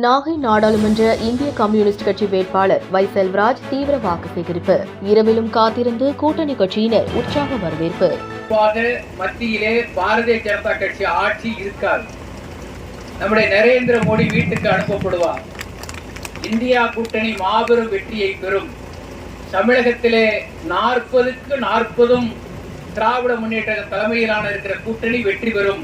நாகை நாடாளுமன்ற இந்திய கம்யூனிஸ்ட் கட்சி வேட்பாளர் வை செல்வராஜ் தீவிர வாக்கு சேகரிப்பு. இரவிலும் காத்திருந்து கூட்டணி கட்சியினர் உற்சாக வரவேற்பு. மத்தியிலே பாரதிய ஜனதா கட்சி ஆட்சி இருக்காது. நம்முடைய நரேந்திர மோடி வீட்டுக்கு அனுப்பப்படுவார். இந்தியா கூட்டணி மாபெரும் வெற்றியை பெறும். தமிழகத்திலே 40க்கு 40 திராவிட முன்னேற்ற தலைமையிலான இருக்கிற கூட்டணி வெற்றி பெறும்.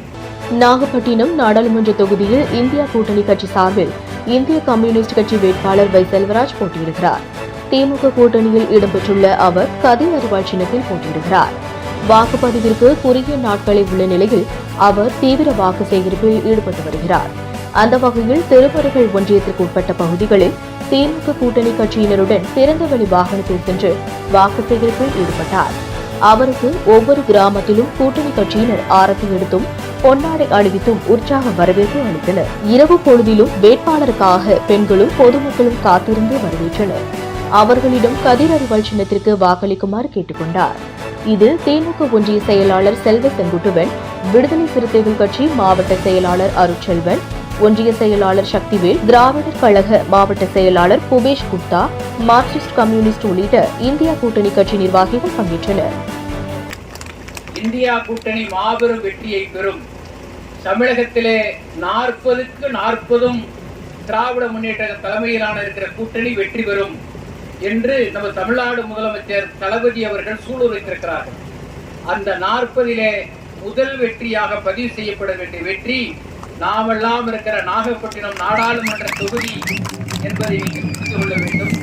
நாகப்பட்டினம் நாடாளுமன்ற தொகுதியில் இந்தியா கூட்டணி கட்சி சார்பில் இந்திய கம்யூனிஸ்ட் கட்சி வேட்பாளர் வை செல்வராஜ் போட்டியிடுகிறார். திமுக கூட்டணியில் இடம்பெற்றுள்ள அவர் கதிர் அறிவாள் சின்னத்தில் போட்டியிடுகிறார். வாக்குப்பதிவிற்கு குறுகிய நாட்களே உள்ள நிலையில் அவர் தீவிர வாக்கு சேகரிப்பில் ஈடுபட்டு வருகிறார். அந்த வகையில் திருப்பறைகள் ஒன்றியத்திற்கு உட்பட்ட பகுதிகளில் திமுக கூட்டணி கட்சியினருடன் திறந்தவெளி வாகனத்தில் சென்று வாக்கு சேகரிப்பில் ஈடுபட்டார். அவருக்கு ஒவ்வொரு கிராமத்திலும் கூட்டணி கட்சியினர் ஆரத்தி எடுத்தும் பொன்னாடை அணிவித்தும் உற்சாக வரவேற்பு அளித்தனர். இரவு பொழுதிலும் வேட்பாளருக்காக பெண்களும் பொதுமக்களும் காத்திருந்து வரவேற்றனர். அவர்களிடம் கதிர் அறிவாள் சின்னத்திற்கு வாக்களிக்குமாறு கேட்டுக் கொண்டார். இதில் திமுக ஒன்றிய செயலாளர் செல்வ செங்குட்டுவன், விடுதலை சிறுத்தைகள் கட்சி மாவட்ட செயலாளர் அருட்செல்வன், ஒன்றிய செயலாளர் சக்திவேல், திராவிடர் கழக மாவட்ட செயலாளர் புபேஷ் குப்தா, மார்க்சிஸ்ட் கம்யூனிஸ்ட் உள்ளிட்ட இந்தியா கூட்டணி கட்சி நிர்வாகிகள் பங்கேற்றனர். இந்தியா கூட்டணி மாபெரும் வெற்றியை பெறும். தமிழகத்திலே 40க்கு 40 திராவிட முன்னேற்ற தலைமையிலான இருக்கிற கூட்டணி வெற்றி பெறும் என்று நம்ம தமிழ்நாடு முதலமைச்சர் தளபதி அவர்கள் சூளுரைத்திருக்கிறார்கள். அந்த 40லே முதல் வெற்றியாக பதிவு செய்யப்பட வேண்டிய வெற்றி நாமெல்லாம் இருக்கிற நாகப்பட்டினம் நாடாளுமன்ற தொகுதி என்பதை நீங்கள் புரிந்து கொள்ள வேண்டும்.